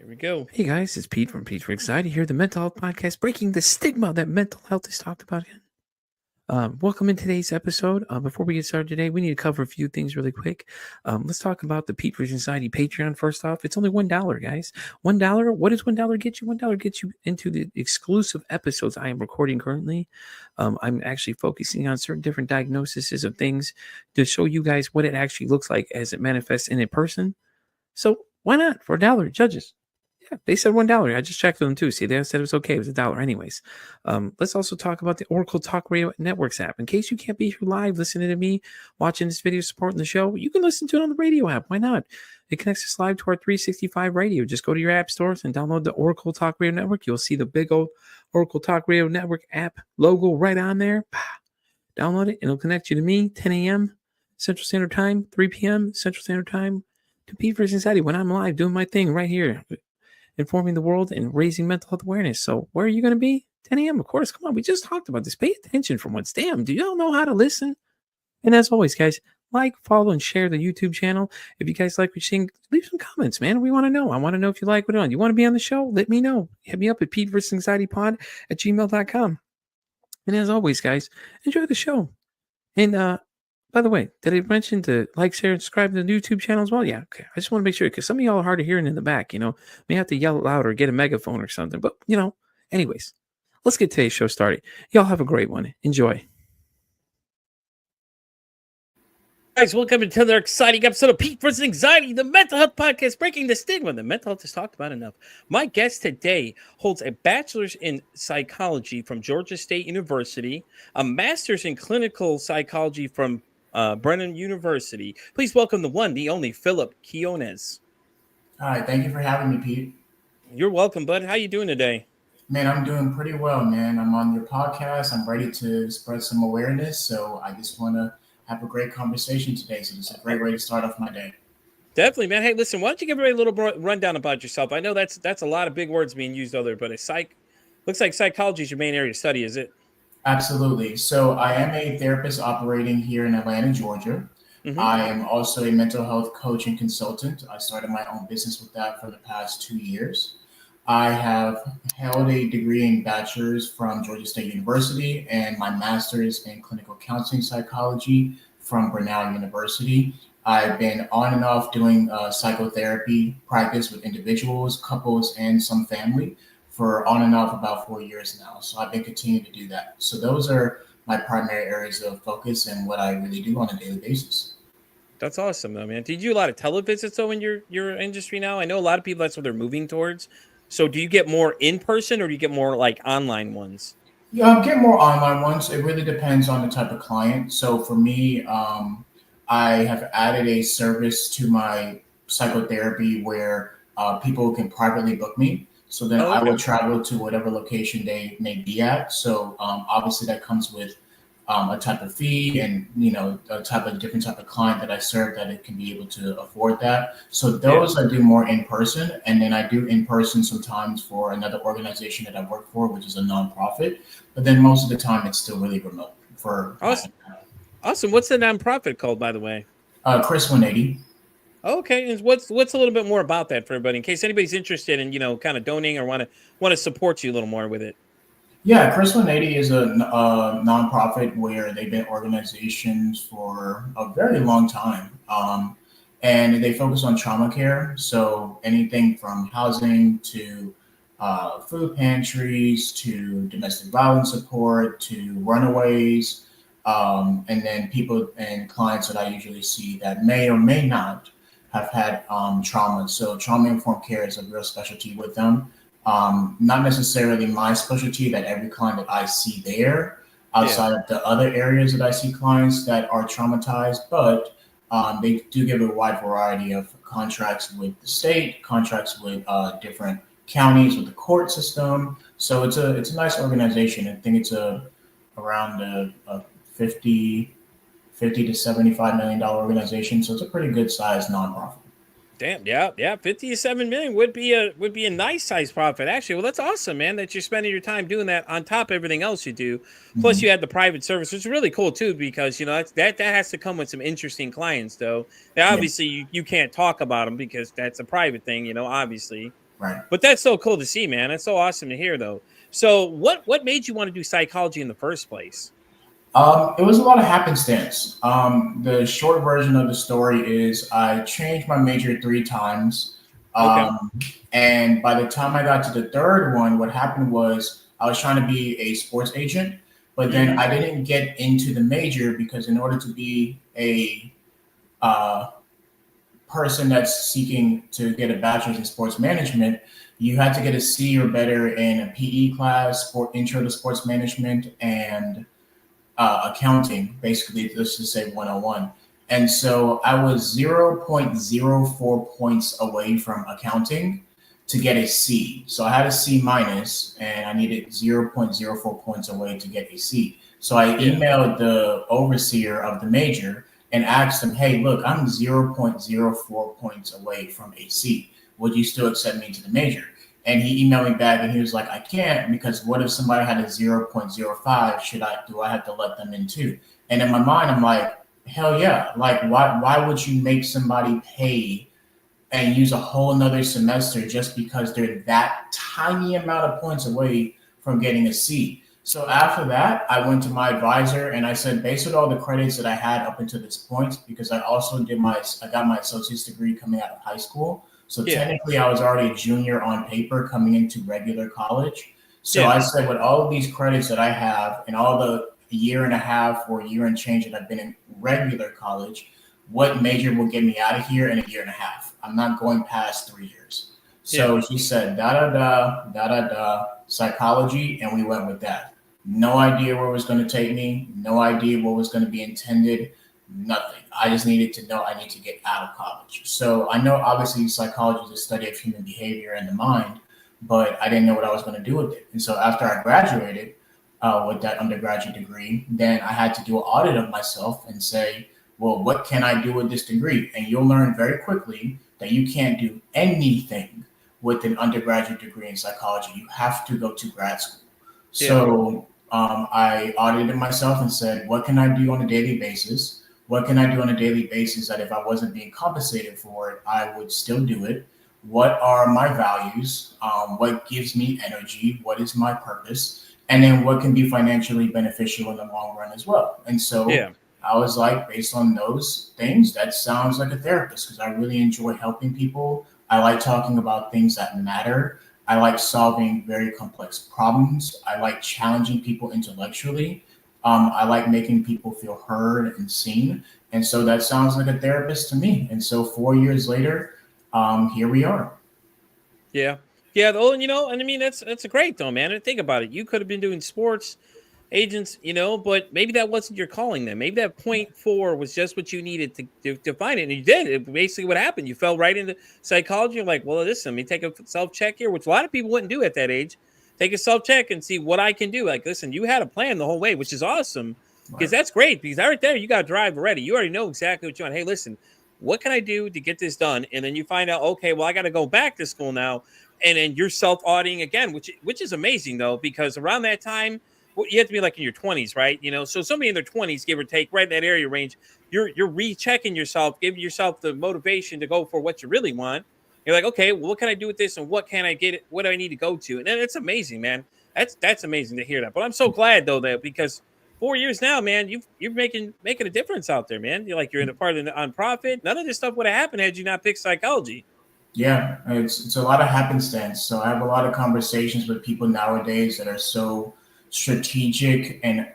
we go. Hey guys, it's Pete from Pete for Anxiety here, the mental health podcast, breaking the stigma that mental health is talked about. Welcome in today's episode. Before we get started today, we need to cover a few things really quick. Let's talk about the Pete for Anxiety Patreon first off. It's only $1, guys. $1. What does $1 get you? $1 gets you into the exclusive episodes I am recording currently. I'm actually focusing on certain different diagnoses of things to show you guys what it actually looks like as it manifests in a person. So why not for $1, judges? Yeah, they said $1. I just checked with them too. See, they said it was okay. It was $1 anyways. Let's also talk about the Oracle Talk Radio Networks app. In case you can't be here live listening to me, watching this video, supporting the show, you can listen to it on the radio app. Why not? It connects us live to our 365 radio. Just go to your app stores and download the Oracle Talk Radio Network. You'll see the big old Oracle Talk Radio Network app logo right on there. Download it, and it'll connect you to me, 10 a.m. Central Standard Time, 3 p.m. Central Standard Time, to Pete for Anxiety when I'm live doing my thing right here, informing the world and raising mental health awareness. So where are you going to be? 10 a.m., of course. Come on, we just talked about this. Pay attention for once. Damn, do y'all know how to listen? And as always, guys, like, follow, and share the YouTube channel. If you guys like what you're seeing, leave some comments, man. We want to know. I want to know if you like what we're on. You want to be on the show? Let me know. Hit me up at PeteVersusAnxietyPod@gmail.com. And as always, guys, enjoy the show. And by the way, did I mention to like, share, and subscribe to the YouTube channel as well? Yeah, okay. I just want to make sure because some of y'all are hard of hearing in the back, may have to yell loud or get a megaphone or something. But, anyways, let's get today's show started. Y'all have a great one. Enjoy. Guys, welcome to another exciting episode of Pete vs. Anxiety, the mental health podcast, breaking the stigma that mental health is talked about enough. My guest today holds a bachelor's in psychology from Georgia State University, a master's in clinical psychology from Brennan University. Please welcome the one, the only Phillip Quinones. Hi, thank you for having me, Pete. You're welcome, bud. How you doing today? Man, I'm doing pretty well, man. I'm on your podcast. I'm ready to spread some awareness. So I just want to have a great conversation today. So it's a great way to start off my day. Definitely, man. Hey, listen, why don't you give everybody a little rundown about yourself? I know that's a lot of big words being used out there, but looks like psychology is your main area of study, is it? Absolutely. So I am a therapist operating here in Atlanta, Georgia. Mm-hmm. I am also a mental health coach and consultant. I started my own business with that for the past 2 years. I have held a degree in bachelor's from Georgia State University and my master's in clinical counseling psychology from Brennan University. I've been on and off doing psychotherapy practice with individuals, couples, and some family for on and off about 4 years now. So I've been continuing to do that. So those are my primary areas of focus and what I really do on a daily basis. That's awesome, though, man. Did you do a lot of televisits, though, in your industry now? I know a lot of people, that's what they're moving towards. So do you get more in person or do you get more like online ones? Yeah, I get more online ones. It really depends on the type of client. So for me, I have added a service to my psychotherapy where people can privately book me. So then I will travel to whatever location they may be at. So obviously that comes with a type of fee and, a different type of client that I serve that it can be able to afford that. So those I do more in person. And then I do in person sometimes for another organization that I work for, which is a nonprofit. But then most of the time it's still really remote for. Awesome. What's the nonprofit called, by the way? Chris 180. Okay, and what's a little bit more about that for everybody in case anybody's interested in kind of donating or want to support you a little more with it? Yeah, Chris 180 is a nonprofit where they've been organizations for a very long time, and they focus on trauma care. So anything from housing to food pantries to domestic violence support to runaways, and then people and clients that I usually see that may or may not have had trauma. So trauma-informed care is a real specialty with them. Not necessarily my specialty that every client that I see there outside of the other areas that I see clients that are traumatized, but they do give a wide variety of contracts with the state, contracts with different counties, with the court system. So it's a nice organization. I think it's around a 50 to $75 million organization. So it's a pretty good sized nonprofit. Damn, yeah, 50 to 7 million would be a nice size profit, actually. Well, that's awesome, man, that you're spending your time doing that on top of everything else you do. Plus, you had the private service, which is really cool too, because that has to come with some interesting clients, though. Now, obviously, you can't talk about them because that's a private thing, obviously. Right. But that's so cool to see, man. That's so awesome to hear, though. So, what made you want to do psychology in the first place? It was a lot of happenstance. The short version of the story is I changed my major 3 times. Okay. And by the time I got to the third one, what happened was I was trying to be a sports agent, but then I didn't get into the major because in order to be a uh, person that's seeking to get a bachelor's in sports management, you had to get a C or better in a PE class, intro to sports management, and accounting, basically, let's just say 101. And so I was 0.04 points away from accounting to get a C. So I had a C minus and I needed 0.04 points away to get a C. So I emailed the overseer of the major and asked him, hey, look, I'm 0.04 points away from a C. Would you still accept me to the major? And he emailed me back and he was like, I can't, because what if somebody had a 0.05? Do I have to let them in too? And in my mind, I'm like, hell yeah. Like, why would you make somebody pay and use a whole nother semester just because they're that tiny amount of points away from getting a C? So after that, I went to my advisor and I said, based on all the credits that I had up until this point, because I got my associate's degree coming out of high school. So technically I was already a junior on paper coming into regular college. So I said, with all of these credits that I have and all the year and a half or year and change that I've been in regular college, what major will get me out of here in a year and a half? I'm not going past 3 years. So she said, psychology, and we went with that. No idea where it was going to take me. No idea what was going to be intended. Nothing. I just needed to know I need to get out of college. So I know obviously psychology is a study of human behavior and the mind, but I didn't know what I was going to do with it. And so after I graduated with that undergraduate degree, then I had to do an audit of myself and say, well, what can I do with this degree? And you'll learn very quickly that you can't do anything with an undergraduate degree in psychology. You have to go to grad school. So I audited myself and said, what can I do on a daily basis? What can I do on a daily basis that if I wasn't being compensated for it, I would still do it? What are my values? What gives me energy? What is my purpose? And then what can be financially beneficial in the long run as well? And so I was like, based on those things, that sounds like a therapist because I really enjoy helping people. I like talking about things that matter. I like solving very complex problems. I like challenging people intellectually. I like making people feel heard and seen. And so that sounds like a therapist to me. And so 4 years later, here we are. Yeah. Yeah. Oh, and and I mean, that's great though, man. And think about it. You could have been doing sports agents, but maybe that wasn't your calling then. Maybe that 0.4 was just what you needed to find it. And you did. It basically what happened. You fell right into psychology. You're like, well, listen, let me take a self-check here, which a lot of people wouldn't do at that age. Take a self-check and see what I can do. Like, listen, you had a plan the whole way, which is awesome because that's great because right there, you got to drive already. You already know exactly what you want. Hey, listen, what can I do to get this done? And then you find out, okay, well, I got to go back to school now. And then you're self-auditing again, which is amazing though, because around that time, you have to be like in your 20s, right? So somebody in their 20s, give or take, right in that area range, you're rechecking yourself, giving yourself the motivation to go for what you really want. You're like, okay, well, what can I do with this, and what can I get it? What do I need to go to? And then it's amazing, man. That's amazing to hear that. But I'm so glad though that because 4 years now, man, you're making a difference out there, man. You're in a part of the nonprofit. None of this stuff would have happened had you not picked psychology. Yeah, it's a lot of happenstance. So I have a lot of conversations with people nowadays that are so strategic and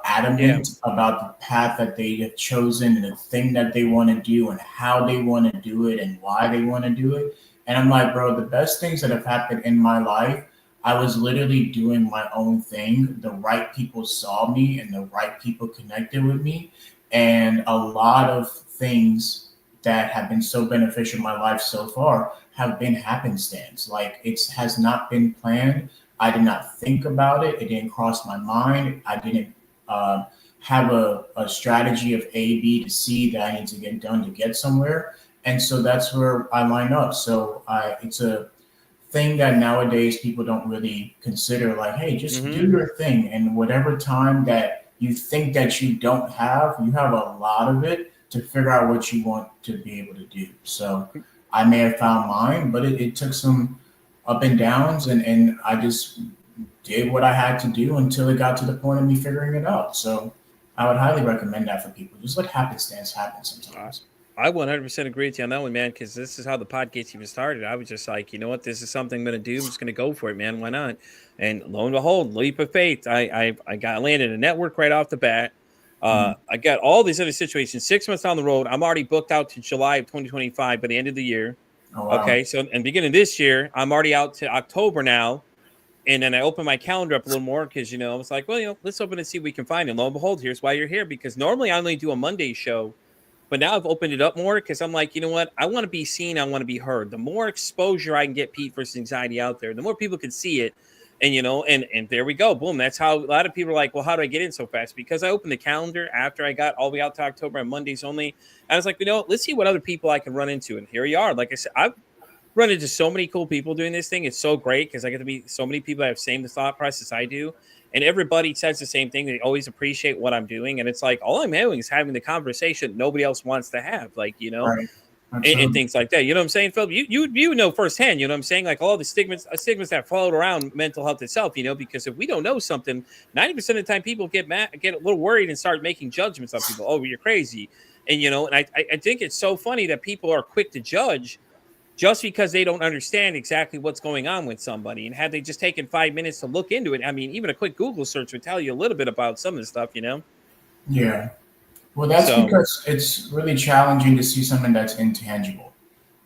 adamant about the path that they have chosen and the thing that they want to do and how they want to do it and why they want to do it. And I'm like, bro, the best things that have happened in my life, I was literally doing my own thing. The right people saw me and the right people connected with me. And a lot of things that have been so beneficial in my life so far have been happenstance. Like it has not been planned. I did not think about it. It didn't cross my mind. I didn't have a strategy of A, B to C that I need to get done to get somewhere. And so that's where I line up. So it's a thing that nowadays people don't really consider like, hey, just do your thing. And whatever time that you think that you don't have, you have a lot of it to figure out what you want to be able to do. So I may have found mine, but it took some up and downs, and I just did what I had to do until it got to the point of me figuring it out. So I would highly recommend that for people. Just let happenstance happen sometimes. I 100% agree with you on that one, man, because this is how the podcast even started. I was just like, you know what, this is something I'm going to do. I'm just going to go for it, man. Why not? And lo and behold, leap of faith. I got landed a network right off the bat. I got all these other situations 6 months down the road. I'm already booked out to July of 2025 by the end of the year. Oh, wow. Okay. So, and beginning of this year, I'm already out to October now. And then I opened my calendar up a little more because, I was like, well, let's open and see what we can find. And lo and behold, here's why you're here. Because normally I only do a Monday show. But now I've opened it up more because I'm like, you know what? I want to be seen. I want to be heard. The more exposure I can get Pete versus Anxiety out there, the more people can see it. And, and there we go. Boom. That's how a lot of people are like, well, how do I get in so fast? Because I opened the calendar after I got all the way out to October on Mondays only. I was like, let's see what other people I can run into. And here you are. Like I said, I've run into so many cool people doing this thing. It's so great because I get to meet so many people that have the same thought process I do. And everybody says the same thing. They always appreciate what I'm doing. And it's like, all I'm doing is having the conversation nobody else wants to have, like, Right. and things like that. You know what I'm saying, Phil? You know firsthand, you know what I'm saying? Like all the stigmas that float around mental health itself, because if we don't know something, 90% of the time people get mad, get a little worried and start making judgments on people. Oh, you're crazy. And, and I think it's so funny that people are quick to judge just because they don't understand exactly what's going on with somebody. And had they just taken 5 minutes to look into it, I mean, even a quick Google search would tell you a little bit about some of the stuff, Yeah. Well, that's because it's really challenging to see something that's intangible.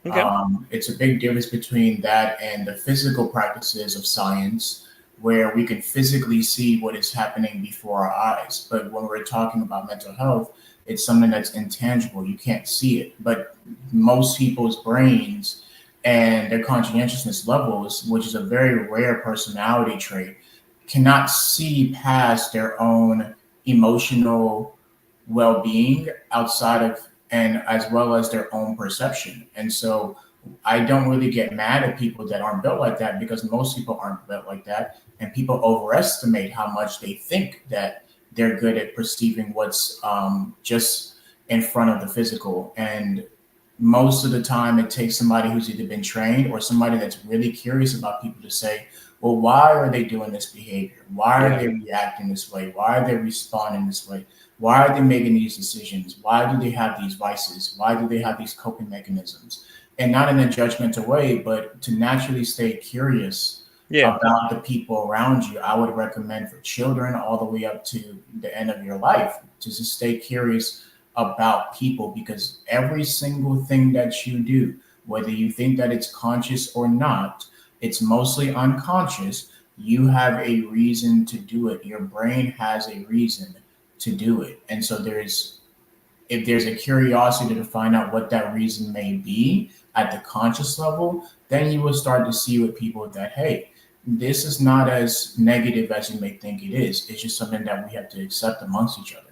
Okay. It's a big difference between that and the physical practices of science, where we can physically see what is happening before our eyes. But when we're talking about mental health, it's something that's intangible. You can't see it. But most people's brains and their conscientiousness levels, which is a very rare personality trait, cannot see past their own emotional well-being outside of, and as well as their own perception. And so I don't really get mad at people that aren't built like that, because most people aren't built like that. And people overestimate how much they think that they're good at perceiving what's just in front of the physical. And most of the time it takes somebody who's either been trained or somebody that's really curious about people to say, well, why are they doing this behavior? Why are they reacting this way? Why are they responding this way? Why are they making these decisions? Why do they have these vices? Why do they have these coping mechanisms? And not in a judgmental way, but to naturally stay curious about the people around you. I would recommend for children all the way up to the end of your life to just stay curious about people, because every single thing that you do, whether you think that it's conscious or not, it's mostly unconscious. You have a reason to do it. Your brain has a reason to do it. And so if there's a curiosity to find out what that reason may be at the conscious level, then you will start to see with people that, hey, this is not as negative as you may think it is. It's just something that we have to accept amongst each other.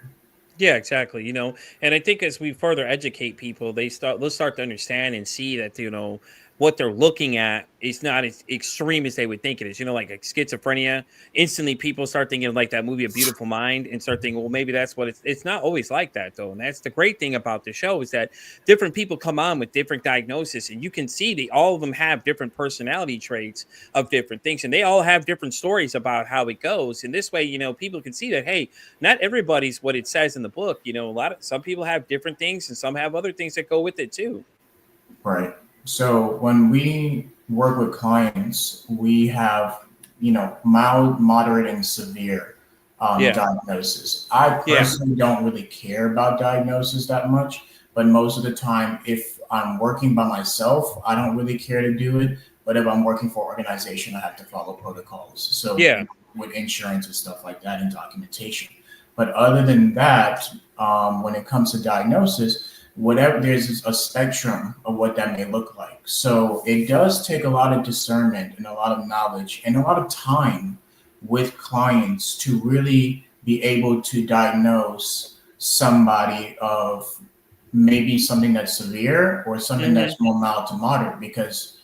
Yeah, exactly. And I think as we further let's start to understand and see that, what they're looking at is not as extreme as they would think it is. Like schizophrenia, instantly people start thinking of like that movie, A Beautiful Mind, and start thinking, well, maybe that's what it's not always like that though. And that's the great thing about the show, is that different people come on with different diagnoses, and you can see all of them have different personality traits of different things. And they all have different stories about how it goes. And this way, people can see that, hey, not everybody's what it says in the book. Some people have different things, and some have other things that go with it too. Right. So when we work with clients, we have, mild, moderate, and severe diagnosis. I personally don't really care about diagnosis that much, but most of the time, if I'm working by myself, I don't really care to do it. But if I'm working for an organization, I have to follow protocols. So with insurance and stuff like that and documentation. But other than that, when it comes to diagnosis, there's a spectrum of what that may look like. So it does take a lot of discernment and a lot of knowledge and a lot of time with clients to really be able to diagnose somebody of maybe something that's severe or something that's more mild to moderate, because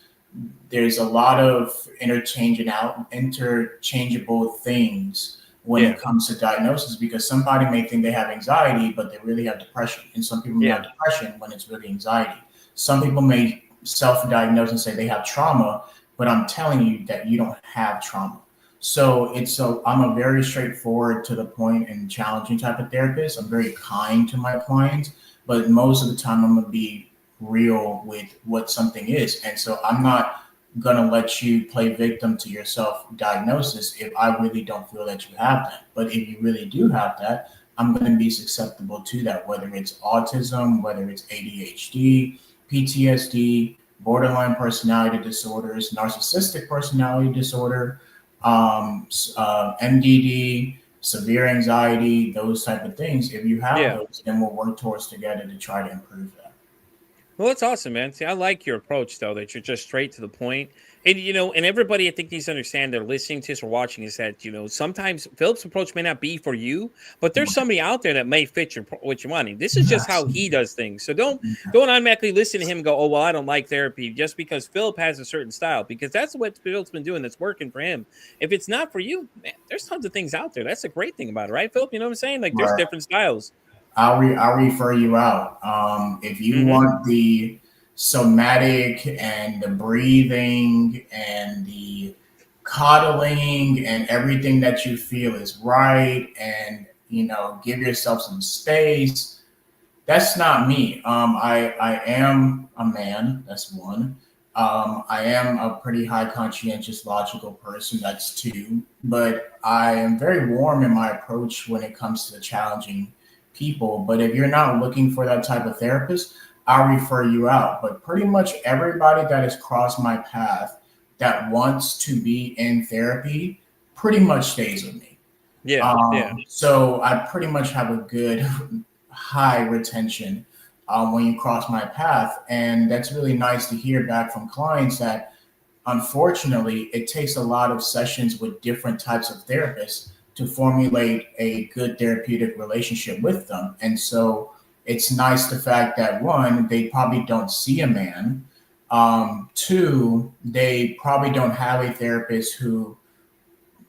there's a lot of interchangeable things when it comes to diagnosis, because somebody may think they have anxiety, but they really have depression. And some people may have depression when it's really anxiety. Some people may self-diagnose and say they have trauma, but I'm telling you that you don't have trauma. So I'm a very straightforward to the point and challenging type of therapist. I'm very kind to my clients, but most of the time I'm gonna be real with what something is. And so I'm not gonna let you play victim to your self-diagnosis if I really don't feel that you have that. But if you really do have that, I'm gonna be susceptible to that, whether it's autism, whether it's ADHD, PTSD, borderline personality disorders, narcissistic personality disorder, MDD, severe anxiety, those type of things. If you have Yeah. those, then we'll work towards together to try to improve that. Well, that's awesome, man. See, I like your approach though, that you're just straight to the point. And and everybody I think needs to understand they're listening to us or watching is that, sometimes Philip's approach may not be for you, but there's somebody out there that may fit what you're wanting. This is just how he does things. So don't automatically listen to him and go, oh well, I don't like therapy just because Philip has a certain style, because that's what Philip's been doing that's working for him. If it's not for you, man, there's tons of things out there. That's the great thing about it, right, Philip? You know what I'm saying? Like there's Right. different styles. I'll refer you out. If you Hmm. want the somatic and the breathing and the coddling and everything that you feel is right, and give yourself some space. That's not me. I am a man. That's one. I am a pretty high conscientious, logical person. That's two. But I am very warm in my approach when it comes to challenging people. But if you're not looking for that type of therapist, I'll refer you out. But pretty much everybody that has crossed my path that wants to be in therapy pretty much stays with me. Yeah, yeah. So I pretty much have a good high retention when you cross my path. And that's really nice to hear back from clients that unfortunately it takes a lot of sessions with different types of therapists to formulate a good therapeutic relationship with them. And so it's nice the fact that one, they probably don't see a man. Two, they probably don't have a therapist who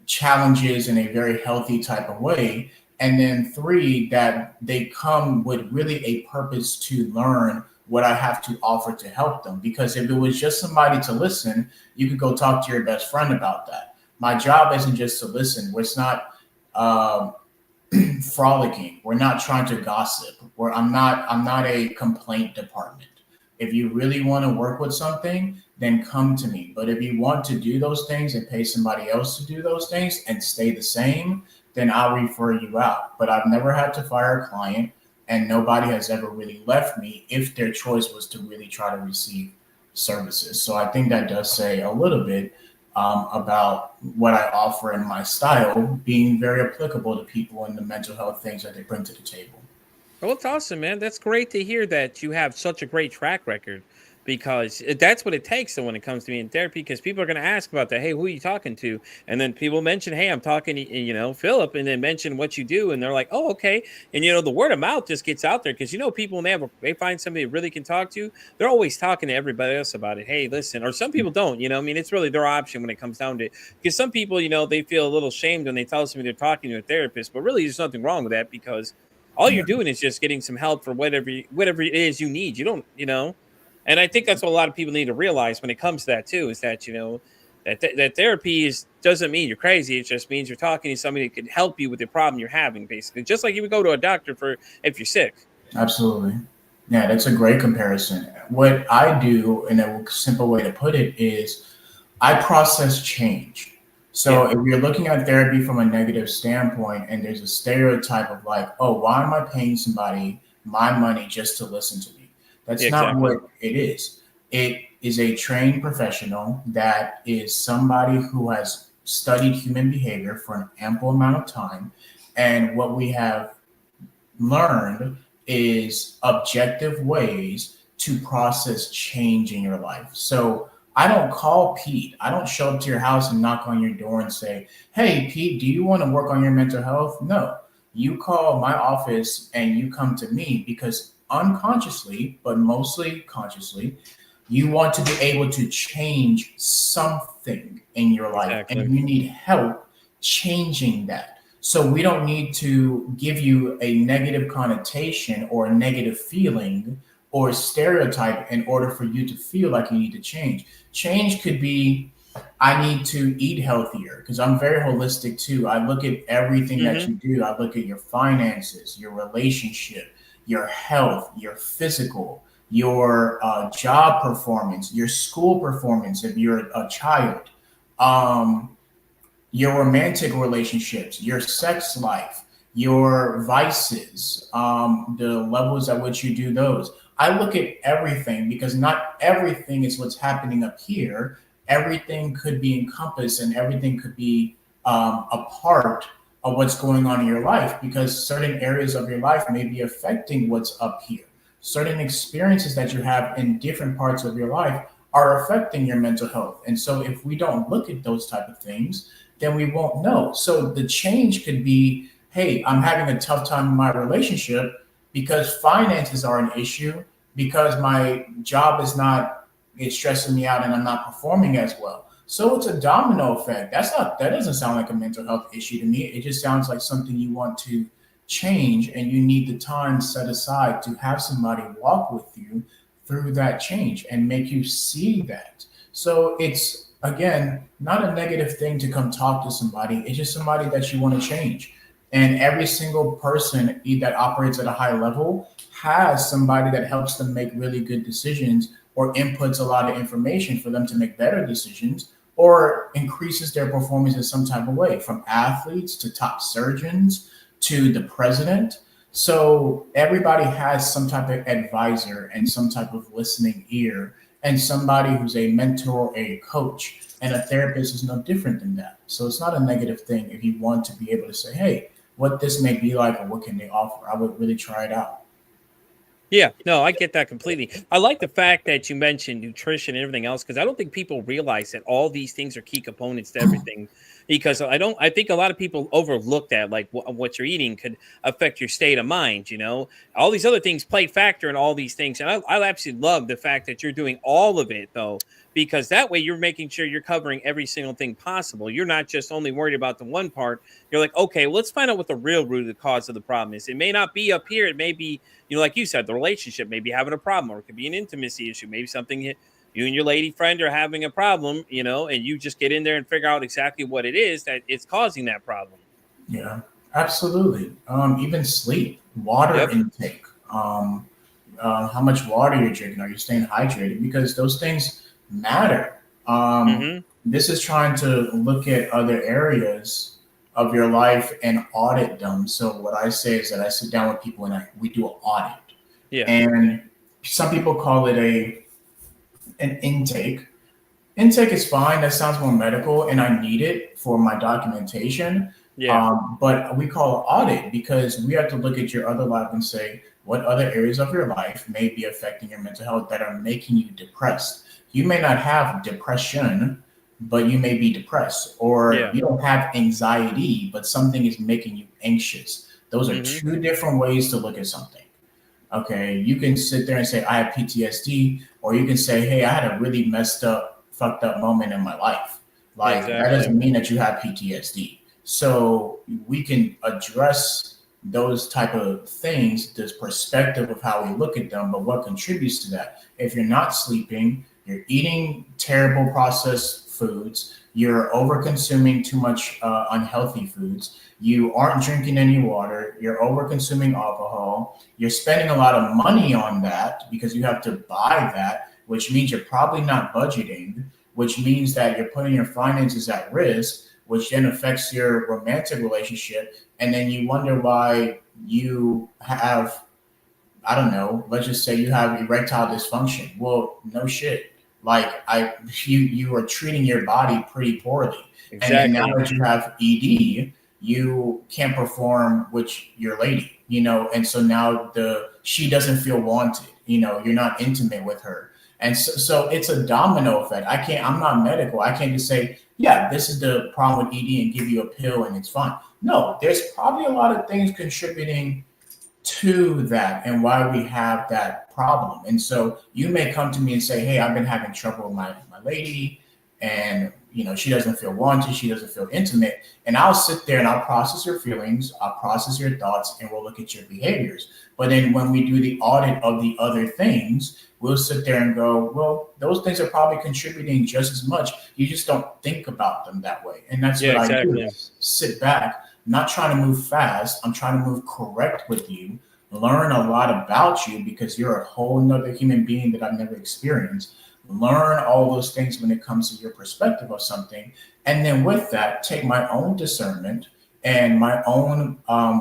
challenges in a very healthy type of way. And then three, that they come with really a purpose to learn what I have to offer to help them. Because if it was just somebody to listen, you could go talk to your best friend about that. My job isn't just to listen. It's not uh, frolicking. We're not trying to gossip. I'm not a complaint department. If you really want to work with something, then come to me. But if you want to do those things and pay somebody else to do those things and stay the same, then I'll refer you out. But I've never had to fire a client, and nobody has ever really left me if their choice was to really try to receive services. So I think that does say a little bit about what I offer and my style being very applicable to people and the mental health things that they bring to the table. Well, it's awesome, man. That's great to hear that you have such a great track record, because that's what it takes. So when it comes to being in therapy, because people are going to ask about that. Hey, who are you talking to? And then people mention, hey, I'm talking to, Philip, and then mention what you do. And they're like, oh, okay. And, the word of mouth just gets out there, because, people, when they find somebody they really can talk to, they're always talking to everybody else about it. Hey, listen, or some people don't, I mean, it's really their option when it comes down to it. Because some people, they feel a little shamed when they tell somebody they're talking to a therapist, but really there's nothing wrong with that, because all Yeah, you're doing is just getting some help for whatever it is you need. You don't. And I think that's what a lot of people need to realize when it comes to that too, is that that therapy doesn't mean you're crazy. It just means you're talking to somebody that can help you with the problem you're having, basically. Just like you would go to a doctor for if you're sick. absolutely. Yeah, that's a great comparison. What I do, in a simple way to put it, is I process change. So Yeah, if you're looking at therapy from a negative standpoint and there's a stereotype of like, oh, why am I paying somebody my money just to listen to me? yeah, That's not exactly. what it is. It is a trained professional that is somebody who has studied human behavior for an ample amount of time. And what we have learned is objective ways to process change in your life. So I don't call Pete. I don't show up to your house and knock on your door and say, hey, Pete, do you want to work on your mental health? No. You call my office and you come to me because unconsciously, but mostly consciously, you want to be able to change something in your life and Exactly. you need help changing that. So we don't need to give you a negative connotation or a negative feeling or stereotype in order for you to feel like you need to change. Change could be I need to eat healthier because I'm very holistic too. I look at everything that you do. I look at your finances, your relationship, your health, your physical, your job performance, your school performance if you're a child, um, your romantic relationships, your sex life, your vices, the levels at which you do those. I look at everything because not everything is what's happening up here. Everything could be encompassed and everything could be a part of what's going on in your life because certain areas of your life may be affecting what's up here. Certain experiences that you have in different parts of your life are affecting your mental health. And so if we don't look at those type of things, then we won't know. So the change could be, hey, I'm having a tough time in my relationship because finances are an issue, because my job is not, it's stressing me out and I'm not performing as well. So it's a domino effect. That doesn't sound like a mental health issue to me. It just sounds like something you want to change and you need the time set aside to have somebody walk with you through that change and make you see that. So it's again not a negative thing to come talk to somebody. It's just somebody that you want to change. And every single person that operates at a high level has somebody that helps them make really good decisions or inputs a lot of information for them to make better decisions or increases their performance in some type of way, from athletes to top surgeons to the president. So everybody has some type of advisor and some type of listening ear and somebody who's a mentor, a coach, and a therapist is no different than that. So it's not a negative thing if you want to be able to say, hey, what this may be like or what can they offer. I would really try it out. Yeah, no, I get that completely. I like the fact that you mentioned nutrition and everything else because I don't think people realize that all these things are key components to everything. Because I think a lot of people overlook that, like what you're eating could affect your state of mind. All these other things play factor in all these things, and I absolutely love the fact that you're doing all of it though, because that way you're making sure you're covering every single thing possible. You're not just only worried about the one part. You're like, okay, well, let's find out what the real root of the cause of the problem is. It may not be up here. It may be like you said, the relationship may be having a problem, or it could be an intimacy issue. Maybe something you and your lady friend are having a problem, and you just get in there and figure out exactly what it is that it's causing that problem. Yeah, absolutely. Even sleep, water Yep. intake, how much water you're drinking, are you staying hydrated? Because those things matter. This is trying to look at other areas of your life and audit them. So what I say is that I sit down with people and we do an audit. Yeah. And some people call it an intake. Intake is fine. That sounds more medical, and I need it for my documentation. Yeah. But we call it audit because we have to look at your other life and say what other areas of your life may be affecting your mental health that are making you depressed. You may not have depression, but you may be depressed, or Yeah. you don't have anxiety, but something is making you anxious. Those are two different ways to look at something. Okay, you can sit there and say, I have PTSD, or you can say, hey, I had a really messed up, fucked up moment in my life. Like, Exactly. that doesn't mean that you have PTSD. So we can address those type of things, this perspective of how we look at them, but what contributes to that? If you're not sleeping, you're eating terrible processed foods, you're over consuming too much unhealthy foods, you aren't drinking any water, you're over consuming alcohol, you're spending a lot of money on that because you have to buy that, which means you're probably not budgeting, which means that you're putting your finances at risk, which then affects your romantic relationship. And then you wonder why you have, I don't know, let's just say you have erectile dysfunction. Well, no shit. Like you are treating your body pretty poorly. And then now Exactly. that you have ED, you can't perform with your lady, and so now she doesn't feel wanted, you're not intimate with her. And so it's a domino effect. I'm not medical. I can't just say, yeah, this is the problem with ED and give you a pill and it's fine. No, there's probably a lot of things contributing to that and why we have that problem. And so you may come to me and say, hey, I've been having trouble with my lady and she doesn't feel wanted, she doesn't feel intimate, and I'll sit there and I'll process your feelings, I'll process your thoughts, and we'll look at your behaviors. But then when we do the audit of the other things, we'll sit there and go, well, those things are probably contributing just as much. You just don't think about them that way. And that's what I do. Sit back, not trying to move fast. I'm trying to move correct with you, learn a lot about you because you're a whole nother human being that I've never experienced. Learn all those things when it comes to your perspective of something. And then with that, take my own discernment and my own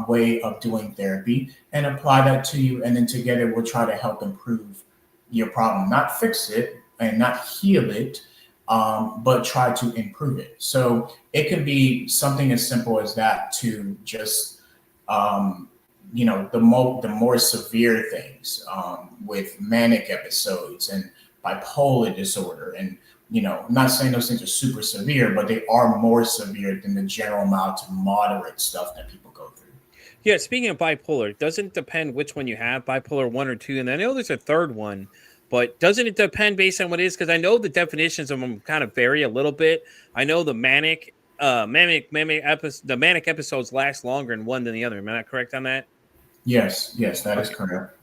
way of doing therapy and apply that to you. And then together we'll try to help improve your problem, not fix it and not heal it, but try to improve it. So it can be something as simple as that to just, the more severe things with manic episodes and bipolar disorder. And, I'm not saying those things are super severe, but they are more severe than the general mild to moderate stuff that people go through. Yeah, speaking of bipolar, it doesn't depend which one you have, bipolar 1 or 2. And I know there's a third one, but doesn't it depend based on what it is? Because I know the definitions of them kind of vary a little bit. I know the manic episodes last longer in one than the other. Am I not correct on that? Yes, that is correct.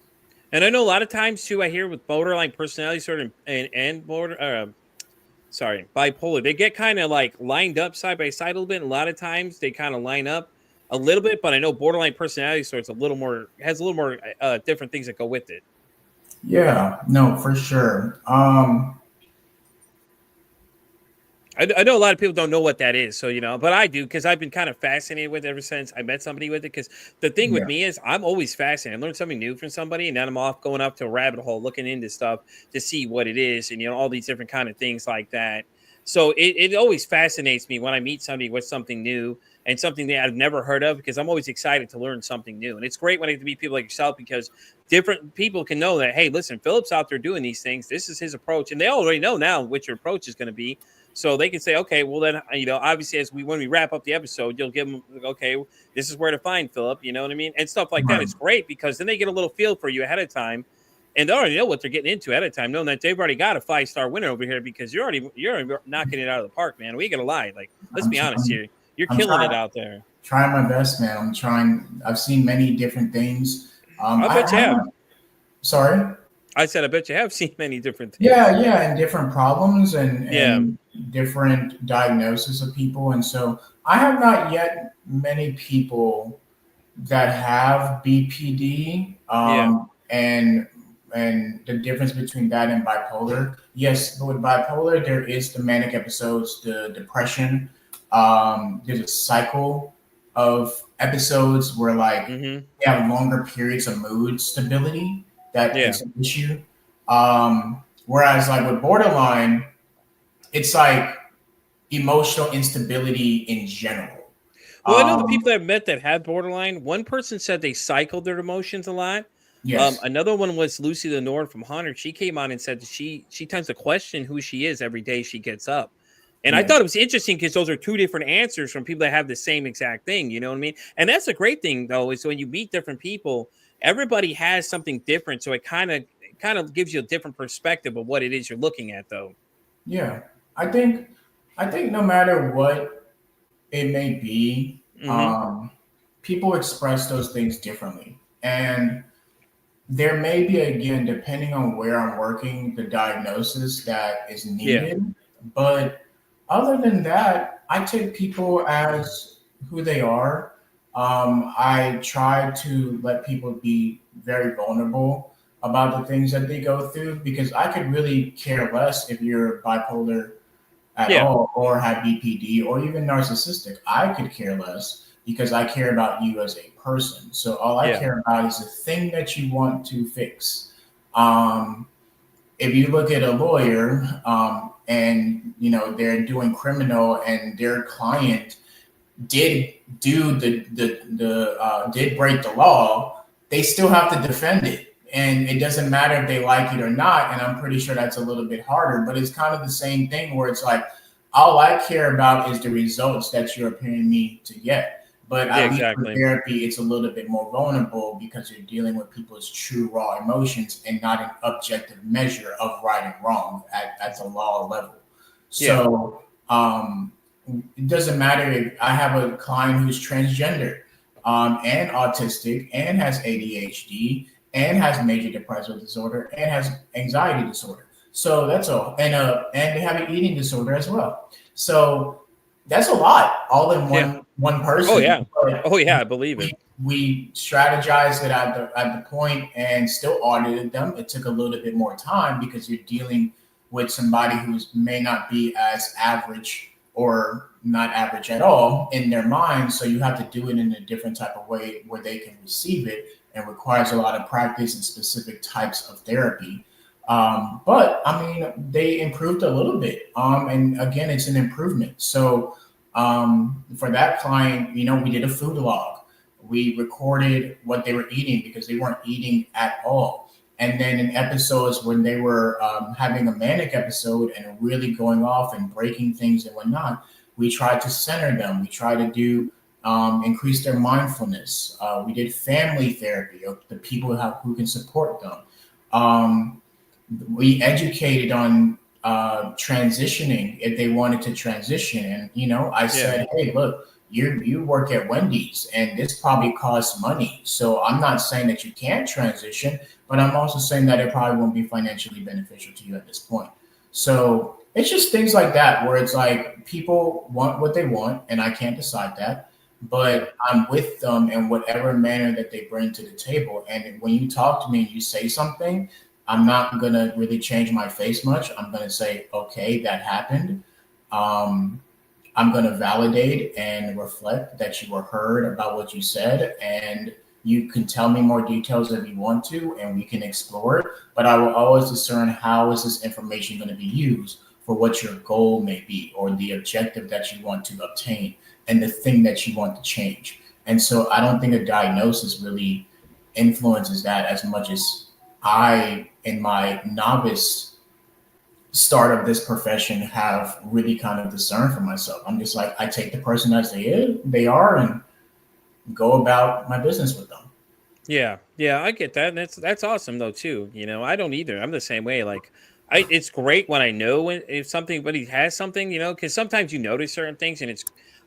And I know a lot of times too, I hear with borderline personality disorder and bipolar, they get kind of like lined up side by side a little bit. And a lot of times they kind of line up a little bit, but I know borderline personality disorder has a little more different things that go with it. Yeah, no, for sure. I know a lot of people don't know what that is, so but I do because I've been kind of fascinated with it ever since I met somebody with it. Because the thing with me is I'm always fascinated. I learn something new from somebody, and then I'm off going up to a rabbit hole looking into stuff to see what it is, and all these different kind of things like that. So it always fascinates me when I meet somebody with something new and something that I've never heard of, because I'm always excited to learn something new. And it's great when I get to meet people like yourself, because different people can know that, hey, listen, Phillip's out there doing these things. This is his approach, and they already know now what your approach is going to be. So they can say, okay, well then, obviously when we wrap up the episode, you'll give them, okay, this is where to find Phillip, you know what I mean? And stuff like that. It's great because then they get a little feel for you ahead of time, and they already know what they're getting into ahead of time, knowing that they've already got a 5-star winner over here, because you're already knocking it out of the park, man. We ain't gonna lie. Like, let's be honest here. You're killing it out there. Trying my best, man. I've seen many different things. I bet you have. Sorry? I said, I bet you have seen many different things. Yeah, and different problems and different diagnoses of people. And so I have not yet many people that have BPD and the difference between that and bipolar. Yes, but with bipolar, there is the manic episodes, the depression. There's a cycle of episodes where they have longer periods of mood stability. That is an issue. Whereas like with borderline, it's like emotional instability in general. Well, I know the people that I've met that have borderline. One person said they cycled their emotions a lot. Yes. Another one was Lucy the Nord from Hunter. She came on and said that she tends to question who she is every day she gets up. And I thought it was interesting because those are two different answers from people that have the same exact thing. You know what I mean? And that's a great thing, though, is when you meet different people, everybody has something different. So it kind of gives you a different perspective of what it is you're looking at, though. Yeah, I think no matter what it may be, people express those things differently. And there may be, again, depending on where I'm working, the diagnosis that is needed. But other than that, I take people as who they are. I try to let people be very vulnerable about the things that they go through, because I could really care less if you're bipolar at all or have BPD or even narcissistic. I could care less because I care about you as a person. So all I care about is the thing that you want to fix. If you look at a lawyer and they're doing criminal and their client did break the law, they still have to defend it. And it doesn't matter if they like it or not. And I'm pretty sure that's a little bit harder, but it's kind of the same thing where it's like, all I care about is the results that you're appearing me to get. But at least for therapy, it's a little bit more vulnerable because you're dealing with people's true raw emotions and not an objective measure of right and wrong at the law level. So it doesn't matter if I have a client who's transgender and autistic and has ADHD and has major depressive disorder and has anxiety disorder. So that's all, and they have an eating disorder as well. So that's a lot, all in one person. Oh yeah. But Oh yeah. I believe it. we strategized it at the point and still audited them. It took a little bit more time because you're dealing with somebody who may not be as average or not average at all in their mind. So you have to do it in a different type of way where they can receive it, and requires a lot of practice and specific types of therapy. But I mean, they improved a little bit. And again, it's an improvement. So for that client, we did a food log. We recorded what they were eating because they weren't eating at all. And then in episodes when they were having a manic episode and really going off and breaking things and whatnot, we tried to center them. We tried to do increase their mindfulness. We did family therapy of the people who can support them. We educated on transitioning if they wanted to transition. And I said, hey, look, you work at Wendy's and this probably costs money. So I'm not saying that you can't transition, but I'm also saying that it probably won't be financially beneficial to you at this point. So it's just things like that where it's like people want what they want and I can't decide that, but I'm with them in whatever manner that they bring to the table. And when you talk to me and you say something, I'm not going to really change my face much. I'm going to say, okay, that happened. I'm going to validate and reflect that you were heard about what you said, and you can tell me more details if you want to, and we can explore it. But I will always discern how is this information going to be used for what your goal may be, or the objective that you want to obtain, and the thing that you want to change. And so I don't think a diagnosis really influences that as much as I, in my novice start of this profession, have really kind of discerned for myself. I'm just like, I take the person as they are and go about my business with them. Yeah, I get that. And that's awesome though too. I don't either. I'm the same way. Like, it's great when I know if somebody has something, because sometimes you notice certain things, and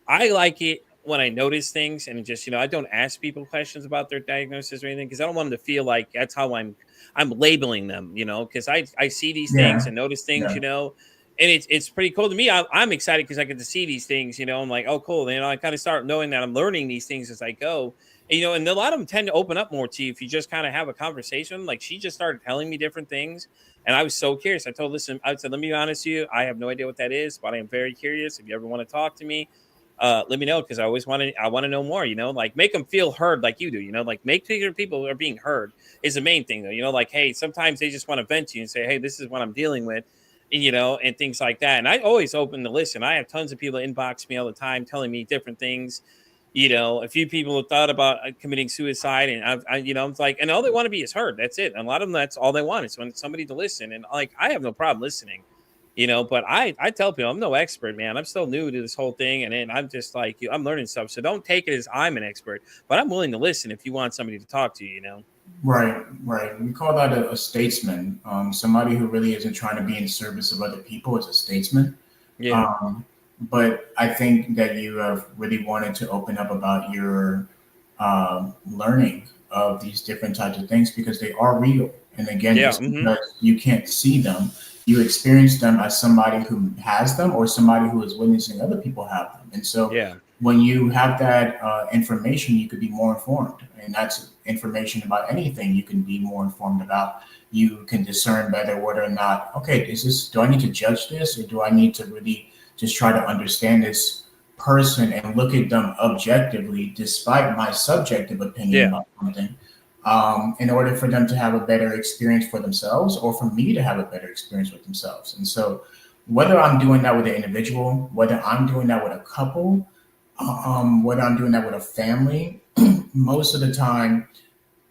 I like it when I notice things, and just I don't ask people questions about their diagnosis or anything, because I don't want them to feel like that's how I'm labeling them, because I see these things and notice things, and it's pretty cool to me. I'm excited because I get to see these things, I'm like, oh, cool. I kind of start knowing that I'm learning these things as I go. And a lot of them tend to open up more to you if you just kind of have a conversation. Like, she just started telling me different things, and I was so curious. I said, let me be honest with you. I have no idea what that is, but I am very curious. If you ever want to talk to me, let me know, because I want to know more, like make them feel heard like you do, like make sure people are being heard is the main thing though, like, hey, sometimes they just want to vent to you and say, hey, this is what I'm dealing with, and, and things like that. And I always open to listen. I have tons of people inbox me all the time telling me different things. A few people have thought about committing suicide, and I'm like, and all they want to be is heard. That's it. And a lot of them, that's all they want is when somebody to listen. And like, I have no problem listening, but I tell people I'm no expert, man. I'm still new to this whole thing. And I'm just like, I'm learning stuff. So don't take it as I'm an expert, but I'm willing to listen if you want somebody to talk to, Right. We call that a statesman. Somebody who really isn't trying to be in service of other people is a statesman. Yeah. But I think that you have really wanted to open up about your learning of these different types of things because they are real. And again, just because you can't see them, you experience them as somebody who has them or somebody who is witnessing other people have them. And so when you have that information, you could be more informed. And that's information about anything you can be more informed about. You can discern better whether or not, okay, do I need to judge this, or do I need to really just try to understand this person and look at them objectively, despite my subjective opinion about something, in order for them to have a better experience for themselves, or for me to have a better experience with themselves. And so whether I'm doing that with an individual, whether I'm doing that with a couple, whether I'm doing that with a family, most of the time,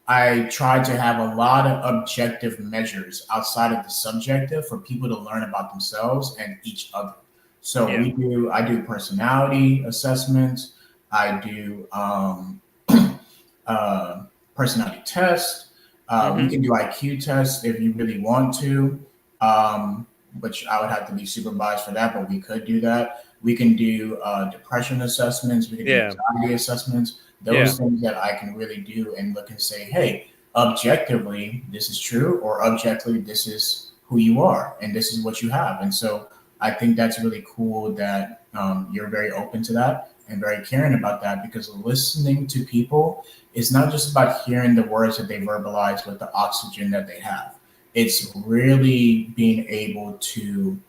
I try to have a lot of objective measures outside of the subjective for people to learn about themselves and each other. So I do personality assessments. I do personality tests. We can do IQ tests if you really want to. which I would have to be supervised for that, but we could do that. We can do depression assessments. We can do Yeah. anxiety assessments. Those things that I can really do and look and say, hey, objectively, this is true, or objectively, this is who you are, and this is what you have. And so I think that's really cool that you're very open to that and very caring about that, because listening to people is not just about hearing the words that they verbalize with the oxygen that they have. It's really being able to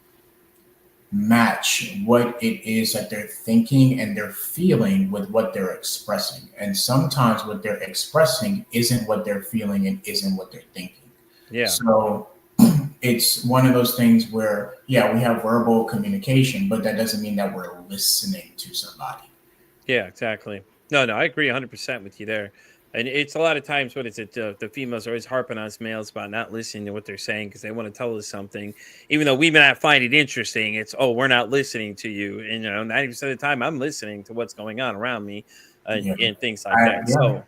match what it is that they're thinking and they're feeling with what they're expressing. And sometimes what they're expressing isn't what they're feeling and isn't what they're thinking. Yeah. So it's one of those things where, yeah, we have verbal communication, but that doesn't mean that we're listening to somebody. Yeah, exactly. No, I agree 100% with you there. And it's a lot of times, what is it? The females are always harping on us males about not listening to what they're saying because they want to tell us something, even though we may not find it interesting. It's, oh, we're not listening to you. And, 90% of the time I'm listening to what's going on around me and things like that. Yeah. So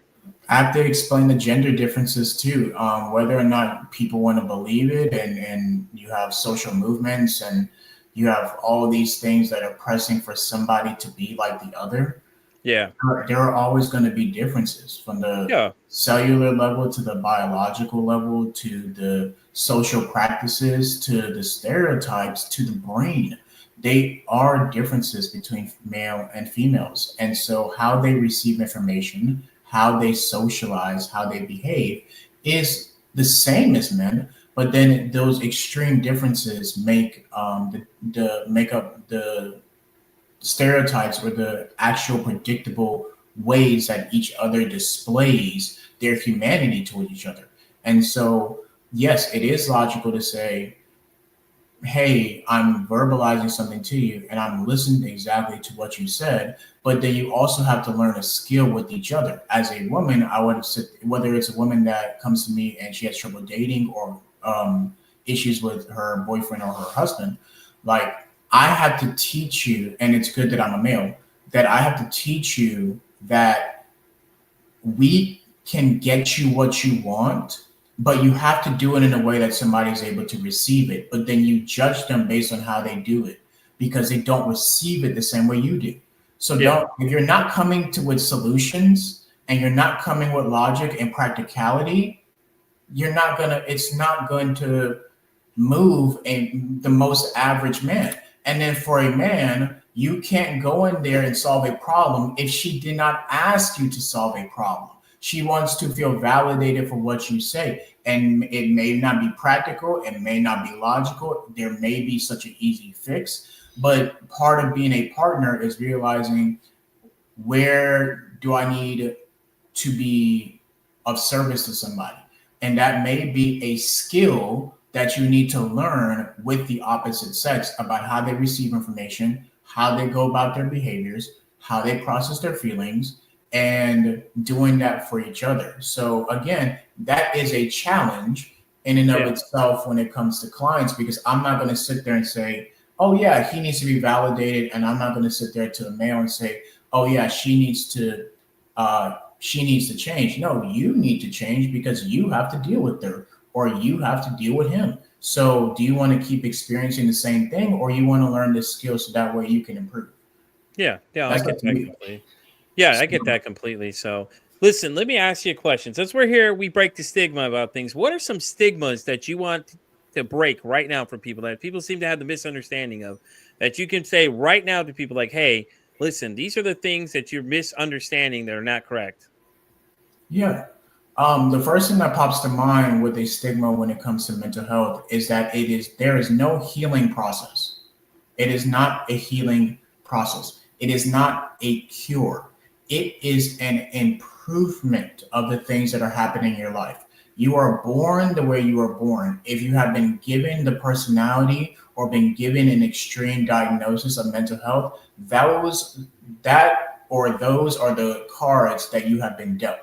I have to explain the gender differences too, whether or not people want to believe it. And you have social movements and you have all these things that are pressing for somebody to be like the other. yeah, There are always going to be differences from the cellular level to the biological level to the social practices to the stereotypes to the brain. They are differences between male and females. And so how they receive information, how they socialize, how they behave is the same as men. But then those extreme differences make make up the stereotypes or the actual predictable ways that each other displays their humanity toward each other. And so, yes, it is logical to say, hey, I'm verbalizing something to you and I'm listening exactly to what you said, but then you also have to learn a skill with each other. As a woman, I would say, whether it's a woman that comes to me and she has trouble dating or issues with her boyfriend or her husband, like, I have to teach you, and it's good that I'm a male, that I have to teach you that we can get you what you want, but you have to do it in a way that somebody is able to receive it. But then you judge them based on how they do it because they don't receive it the same way you do. So if you're not coming to with solutions and you're not coming with logic and practicality, it's not going to move the most average man. And then for a man, you can't go in there and solve a problem if she did not ask you to solve a problem. She wants to feel validated for what you say. And it may not be practical, it may not be logical, there may be such an easy fix. But part of being a partner is realizing, where do I need to be of service to somebody? And that may be a skill that you need to learn with the opposite sex about how they receive information, how they go about their behaviors, how they process their feelings, and doing that for each other. So again, that is a challenge in and of itself when it comes to clients, because I'm not going to sit there and say, oh yeah, he needs to be validated. And I'm not going to sit there to a male and say, oh yeah, she needs to change. No, you need to change because you have to deal with her, or you have to deal with him. So do you want to keep experiencing the same thing, or you want to learn this skill so that way you can improve? Yeah, I get that completely. Yeah, I get that completely. So listen, let me ask you a question. Since we're here, we break the stigma about things. What are some stigmas that you want to break right now for people that people seem to have the misunderstanding of, that you can say right now to people like, hey, listen, these are the things that you're misunderstanding that are not correct? Yeah. The first thing that pops to mind with a stigma when it comes to mental health is that there is no healing process. It is not a healing process. It is not a cure. It is an improvement of the things that are happening in your life. You are born the way you are born. If you have been given the personality or been given an extreme diagnosis of mental health, those are the cards that you have been dealt.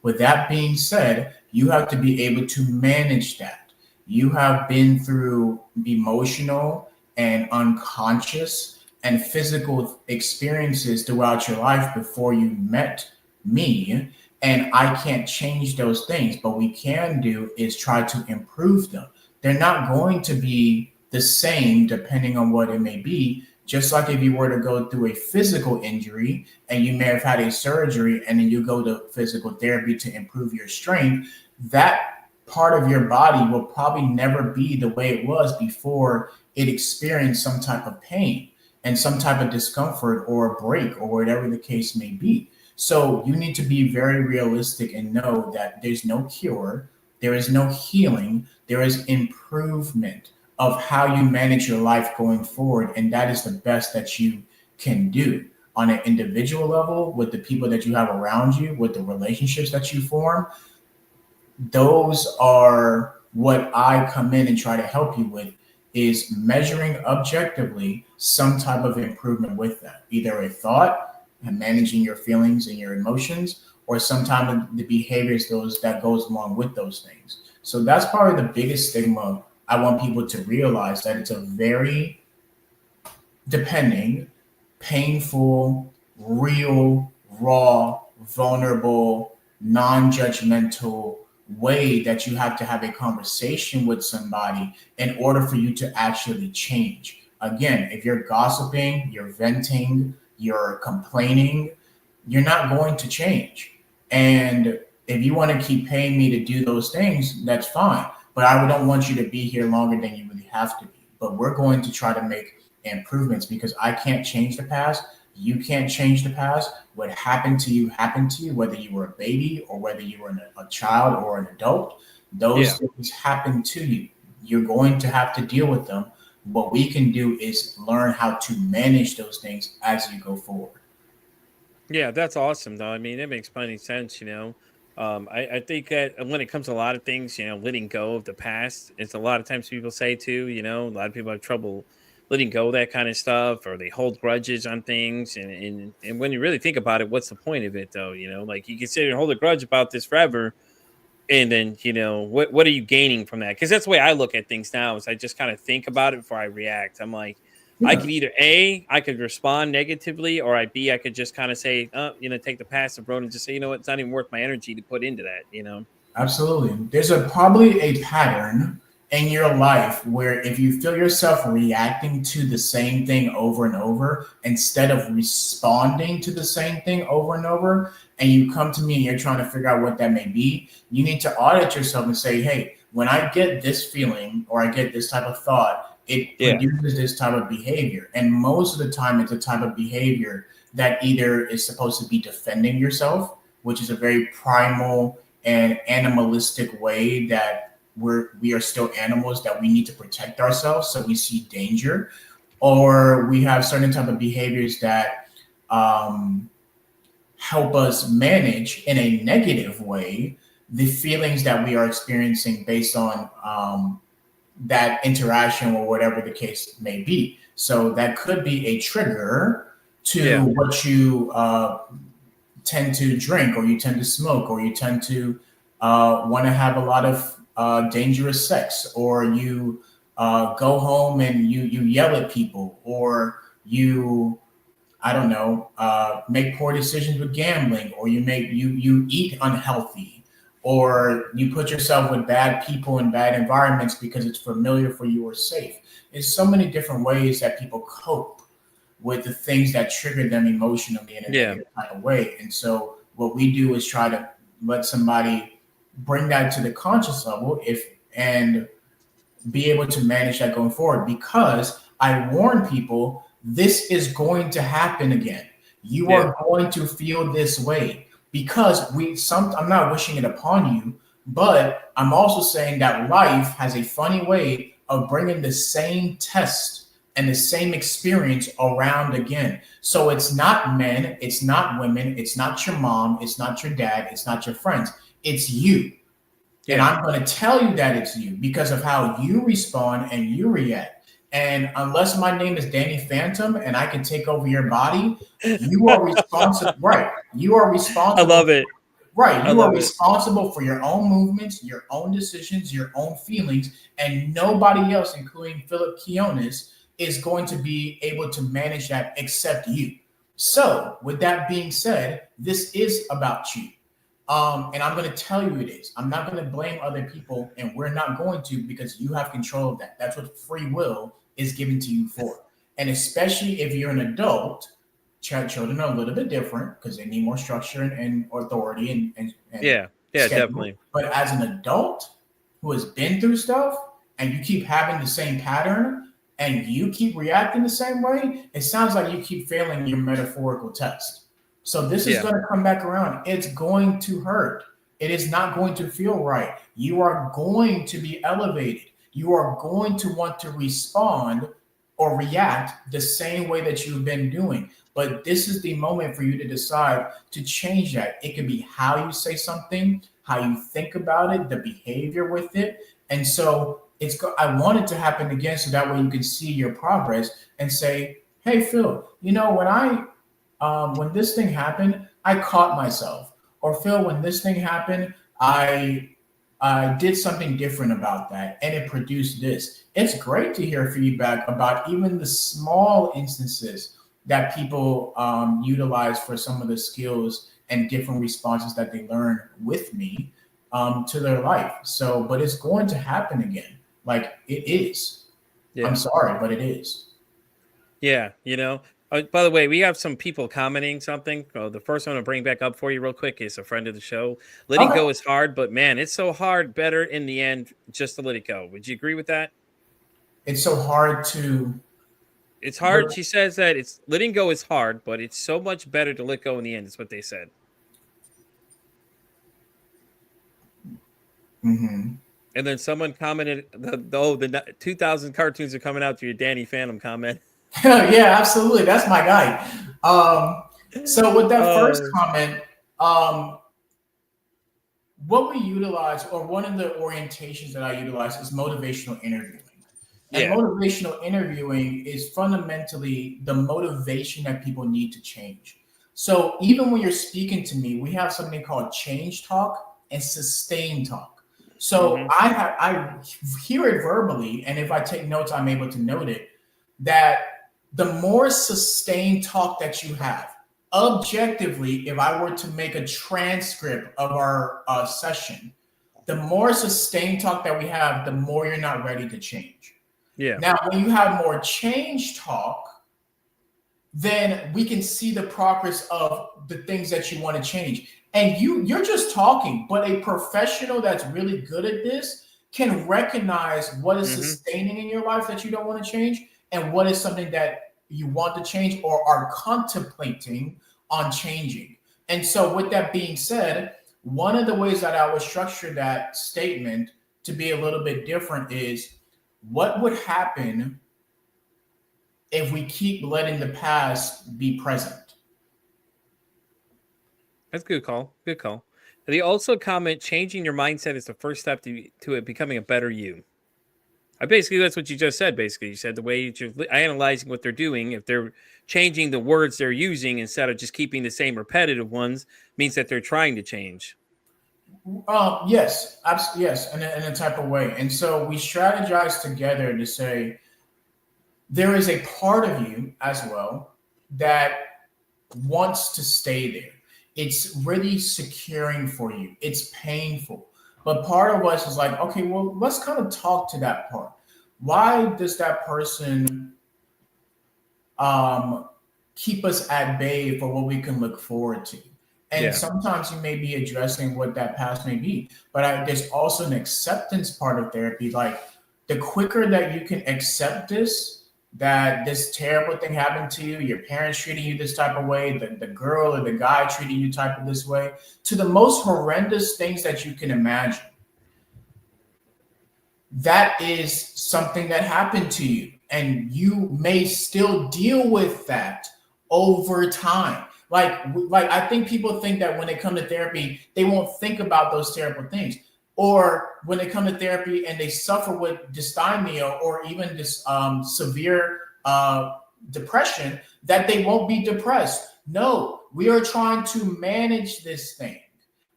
With that being said, you have to be able to manage that. You have been through emotional and unconscious and physical experiences throughout your life before you met me. And I can't change those things. But what we can do is try to improve them. They're not going to be the same depending on what it may be. Just like if you were to go through a physical injury and you may have had a surgery and then you go to physical therapy to improve your strength, that part of your body will probably never be the way it was before it experienced some type of pain and some type of discomfort or a break or whatever the case may be. So you need to be very realistic and know that there's no cure, there is no healing, there is improvement of how you manage your life going forward. And that is the best that you can do on an individual level with the people that you have around you, with the relationships that you form. Those are what I come in and try to help you with, is measuring objectively some type of improvement with that, either a thought and managing your feelings and your emotions, or some type of the behaviors that goes along with those things. So that's probably the biggest stigma. I want people to realize that it's a very depending, painful, real, raw, vulnerable, non-judgmental way that you have to have a conversation with somebody in order for you to actually change. Again, if you're gossiping, you're venting, you're complaining, you're not going to change. And if you want to keep paying me to do those things, that's fine. But I don't want you to be here longer than you really have to be. But we're going to try to make improvements, because I can't change the past. You can't change the past. What happened to you, whether you were a baby or whether you were a child or an adult. Those things happen to you. You're going to have to deal with them. What we can do is learn how to manage those things as you go forward. Yeah, that's awesome, though. I mean, it makes plenty of sense, you know. I think that when it comes to a lot of things, you know, letting go of the past, it's a lot of times people say too, you know, a lot of people have trouble letting go of that kind of stuff, or they hold grudges on things. And when you really think about it, what's the point of it, though? You know, like you can sit and hold a grudge about this forever, and then, you know, what are you gaining from that? Because that's the way I look at things now, is I just kind of think about it before I react. I'm like, I Yeah, could either I could respond negatively, or I could just kind of say, you know, take the passive road and just say, you know what, it's not even worth my energy to put into that, you know. absolutely. There's probably a pattern in your life where if you feel yourself reacting to the same thing over and over instead of responding to the same thing over and over, and you come to me and you're trying to figure out what that may be, you need to audit yourself and say, hey, when I get this feeling or I get this type of thought, it Yeah. produces this type of behavior. And most of the time, it's a type of behavior that either is supposed to be defending yourself, which is a very primal and animalistic way that we are still animals, that we need to protect ourselves, so we see danger, or we have certain type of behaviors that help us manage in a negative way the feelings that we are experiencing based on that interaction or whatever the case may be. So that could be a trigger to what you tend to drink, or you tend to smoke, or you tend to want to have a lot of dangerous sex, or you go home and you yell at people, or you, I don't know, make poor decisions with gambling, or you eat unhealthy, or you put yourself with bad people in bad environments because it's familiar for you or safe. There's so many different ways that people cope with the things that trigger them emotionally in a negative kind of way. And so what we do is try to let somebody bring that to the conscious level, and be able to manage that going forward. Because I warn people, this is going to happen again. You are going to feel this way, because I'm not wishing it upon you, but I'm also saying that life has a funny way of bringing the same test and the same experience around again. So it's not men, it's not women, it's not your mom, it's not your dad, it's not your friends, it's you. And I'm going to tell you that it's you because of how you respond and you react. And unless my name is Danny Phantom and I can take over your body, you are responsible. Right. You are responsible. I love it. Right. You are responsible for your own movements, your own decisions, your own feelings, and nobody else, including Phillip Quinones, is going to be able to manage that except you. So with that being said, this is about you. And I'm going to tell you it is. I'm not going to blame other people, and we're not going to, because you have control of that. That's what free will is given to you for. And especially if you're an adult, children are a little bit different because they need more structure and authority and Yeah, schedule. definitely. But as an adult who has been through stuff and you keep having the same pattern and you keep reacting the same way, it sounds like you keep failing your metaphorical test. So this is going to come back around. It's going to hurt. It is not going to feel right. You are going to be elevated. You are going to want to respond or react the same way that you've been doing. But this is the moment for you to decide to change that. It could be how you say something, how you think about it, the behavior with it. And so I want it to happen again so that way you can see your progress and say, hey, Phil, when this thing happened, I caught myself. Or Phil, when this thing happened, I did something different about that and it produced this. It's great to hear feedback about even the small instances that people utilize for some of the skills and different responses that they learn with me to their life. So, but it's going to happen again. Like it is. Yeah. I'm sorry, but it is. Yeah, by the way, we have some people commenting something. The first one to bring back up for you real quick is a friend of the show. Letting go is hard, but man, it's so hard. Better in the end just to let it go. Would you agree with that? It's so hard to. It's hard. She says that it's letting go is hard, but it's so much better to let go in the end. Is what they said. Mm-hmm. And then someone commented, the 2000 cartoons are coming out to your Danny Phantom comment. Yeah, absolutely. That's my guy. So with that first comment, what we utilize, or one of the orientations that I utilize, is motivational interviewing. And motivational interviewing is fundamentally the motivation that people need to change. So even when you're speaking to me, we have something called change talk and sustain talk. So I hear it verbally, and if I take notes, I'm able to note it, that the more sustained talk that you have, objectively, if I were to make a transcript of our session, the more sustained talk that we have, the more you're not ready to change. Yeah. Now, when you have more change talk, then we can see the progress of the things that you want to change. And you're just talking, but a professional that's really good at this can recognize what is sustaining in your life that you don't want to change and what is something that you want to change or are contemplating on changing. And so with that being said, one of the ways that I would structure that statement to be a little bit different is, what would happen if we keep letting the past be present? That's a good call. Good call. They also comment, changing your mindset is the first step to it becoming a better you. Basically, that's what you just said. Basically, you said the way you're analyzing what they're doing, if they're changing the words they're using instead of just keeping the same repetitive ones, means that they're trying to change. Yes, absolutely, yes, in a type of way. And so we strategize together to say there is a part of you as well that wants to stay there. It's really securing for you. It's painful. But part of us is like, okay, well, let's kind of talk to that part. Why does that person keep us at bay for what we can look forward to? And sometimes you may be addressing what that past may be. But there's also an acceptance part of therapy. Like, the quicker that you can accept this, that this terrible thing happened to you, your parents treating you this type of way, the girl or the guy treating you type of this way, to the most horrendous things that you can imagine. That is something that happened to you, and you may still deal with that over time. Like I think people think that when they come to therapy, they won't think about those terrible things. Or when they come to therapy and they suffer with dysthymia or even this severe depression, that they won't be depressed. No, we are trying to manage this thing.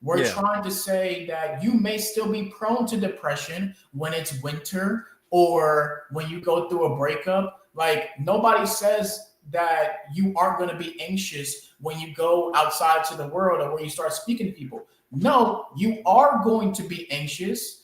We're trying to say that you may still be prone to depression when it's winter or when you go through a breakup. Like, nobody says that you aren't going to be anxious when you go outside to the world or when you start speaking to people. No, you are going to be anxious.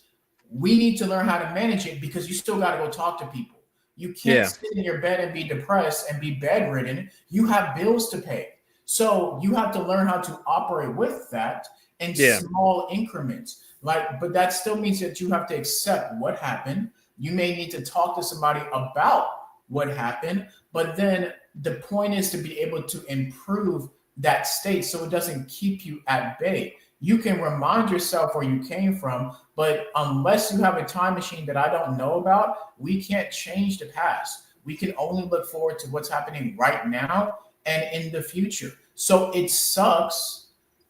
We need to learn how to manage it because you still got to go talk to people. You can't sit in your bed and be depressed and be bedridden. You have bills to pay. So you have to learn how to operate with that in small increments. But that still means that you have to accept what happened. You may need to talk to somebody about what happened, but then the point is to be able to improve that state so it doesn't keep you at bay. You can remind yourself where you came from, but unless you have a time machine that I don't know about, we can't change the past. We can only look forward to what's happening right now and in the future. So it sucks,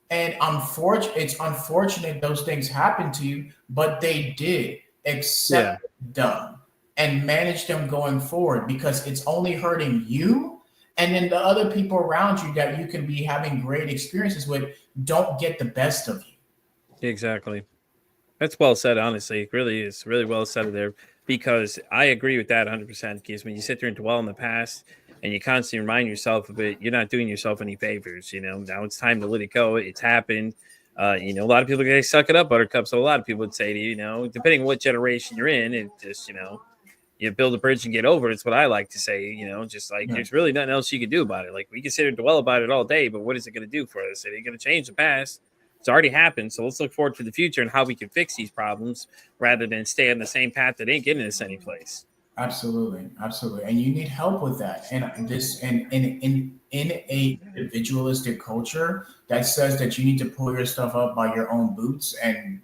and it's unfortunate those things happen to you, but they did. Accept them and manage them going forward, because it's only hurting you, and then the other people around you that you can be having great experiences with don't get the best of you. Exactly. That's well said, honestly. It really is really well said there, because I agree with that 100%. Because when you sit there and dwell in the past and you constantly remind yourself of it, you're not doing yourself any favors. Now it's time to let it go. It's happened. A lot of people say, suck it up, buttercup. So a lot of people would say to you, depending on what generation you're in, it just, you build a bridge and get over it. It's what I like to say, just like there's really nothing else you can do about it. Like, we can sit and dwell about it all day, but what is it going to do for us? It ain't going to change the past. It's already happened. So let's look forward to the future and how we can fix these problems rather than stay on the same path that ain't getting us anyplace. Absolutely, absolutely, and you need help with that. And this, and in a individualistic culture that says that you need to pull your stuff up by your own boots, and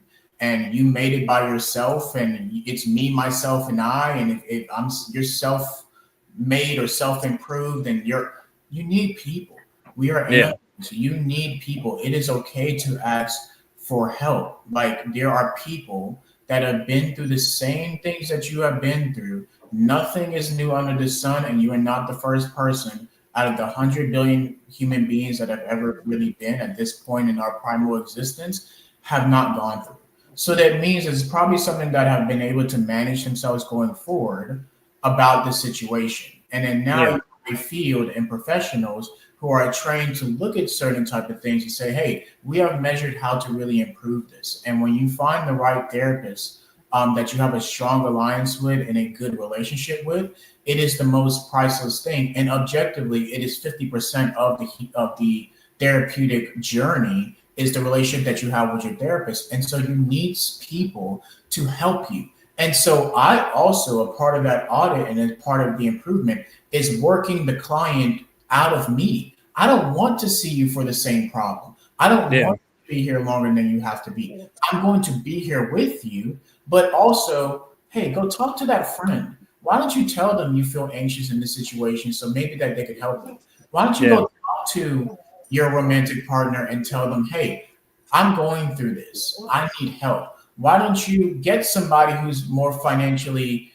you made it by yourself, and it's me, myself, and I. And if I'm you're self-made or self-improved, and you need people. We are animals. You need people. It is okay to ask for help. Like, there are people that have been through the same things that you have been through. Nothing is new under the sun, and you are not the first person out of the 100 billion human beings that have ever really been at this point in our primal existence have not gone through. So that means it's probably something that have been able to manage themselves going forward about the situation. And then now you have a field and professionals who are trained to look at certain type of things and say, hey, we have measured how to really improve this. And when you find the right therapist that you have a strong alliance with and a good relationship with, it is the most priceless thing. And objectively, it is 50% of the therapeutic journey is the relationship that you have with your therapist. And so you need people to help you. And so I also, a part of that audit and a part of the improvement is working the client out of me. I don't want to see you for the same problem. I don't want to be here longer than you have to be. I'm going to be here with you, but also, hey, go talk to that friend. Why don't you tell them you feel anxious in this situation so maybe that they could help you? Why don't you go talk to your romantic partner and tell them, hey, I'm going through this. I need help. Why don't you get somebody who's more financially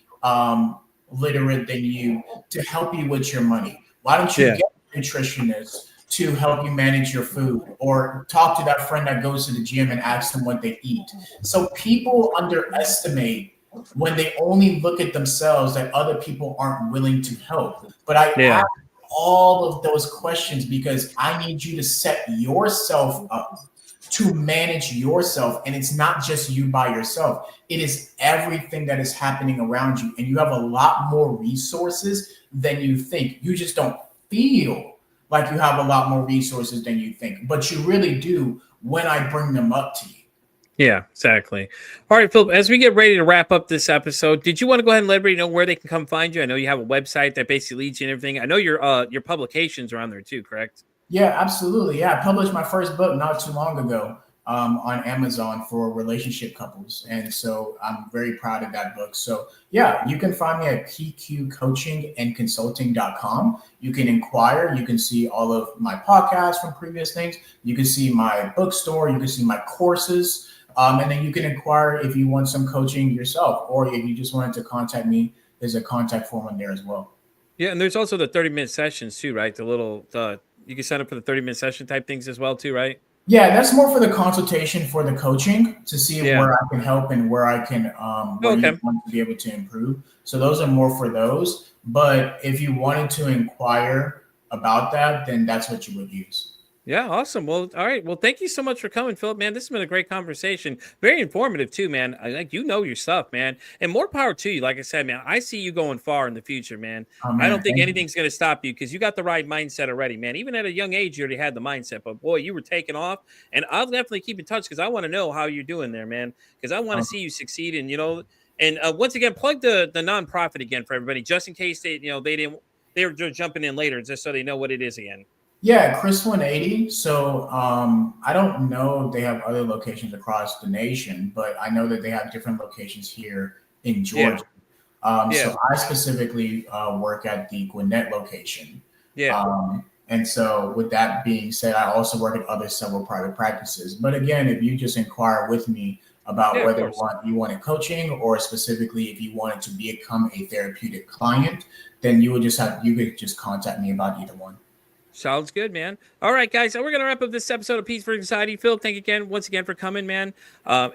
literate than you to help you with your money? Why don't you get a nutritionist to help you manage your food, or talk to that friend that goes to the gym and ask them what they eat? So people underestimate when they only look at themselves that other people aren't willing to help. But I ask all of those questions because I need you to set yourself up to manage yourself. And it's not just you by yourself. It is everything that is happening around you. And you have a lot more resources than you think. You just don't feel like you have a lot more resources than you think, but you really do when I bring them up to you. Yeah, exactly. All right, Philip, as we get ready to wrap up this episode, did you want to go ahead and let everybody know where they can come find you? I know you have a website that basically leads you and everything. I know your publications are on there too, correct? Yeah, absolutely. Yeah, I published my first book not too long ago on Amazon for relationship couples. And so I'm very proud of that book. So yeah, you can find me at pqcoachingandconsulting.com. You can inquire. You can see all of my podcasts from previous things. You can see my bookstore. You can see my courses. And then you can inquire if you want some coaching yourself, or if you just wanted to contact me, there's a contact form on there as well. Yeah, and there's also the 30-minute sessions too, right? You can sign up for the 30-minute session type things as well too, right? Yeah, that's more for the consultation, for the coaching, to see where I can help and where I can where you want to be able to improve. So those are more for those. But if you wanted to inquire about that, then that's what you would use. Yeah, awesome. Well, all right. Well, thank you so much for coming, Philip. Man, this has been a great conversation. Very informative too, man. I like you know your stuff, man. And more power to you. Like I said, man, I see you going far in the future, man. Oh I don't man, think thank you. anything's going to stop you because you got the right mindset already, man. Even at a young age, you already had the mindset. But boy, you were taking off. And I'll definitely keep in touch because I want to know how you're doing there, man. Because I want to Um, see you succeed. And and once again, plug the nonprofit again for everybody, just in case they were just jumping in later, just so they know what it is again. yeah, Chris 180. So I don't know if they have other locations across the nation, but I know that they have different locations here in Yeah, Georgia. yeah, So I specifically work at the Gwinnett location. yeah, And so with that being said, I also work at other several private practices. But again, if you just inquire with me about yeah. Of whether course. you wanted coaching or specifically if you wanted to become a therapeutic client, then you could just contact me about either one. Sounds good, man. All right, guys. So we're gonna wrap up this episode of Peace for Anxiety. Phil, thank you again, once again, for coming, man.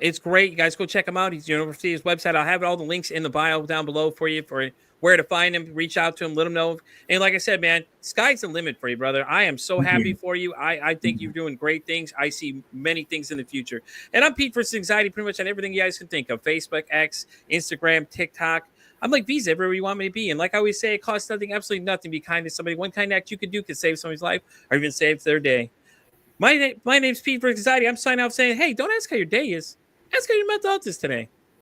It's great. You guys go check him out. He's University's website. I'll have all the links in the bio down below for you for where to find him. Reach out to him, let him know. And like I said, man, sky's the limit for you, brother. I am so Thank happy you. for you. I think you're doing great things. I see many things in the future. And I'm Pete versus Anxiety, pretty much on everything you guys can think of: Facebook, X, Instagram, TikTok. I'm like Visa everywhere you want me to be. And like I always say, it costs nothing, absolutely nothing. Be kind to somebody. One kind act you could do could save somebody's life or even save their day. My name's Pete for Anxiety. I'm signing off saying, hey, don't ask how your day is. Ask how your mental health is today.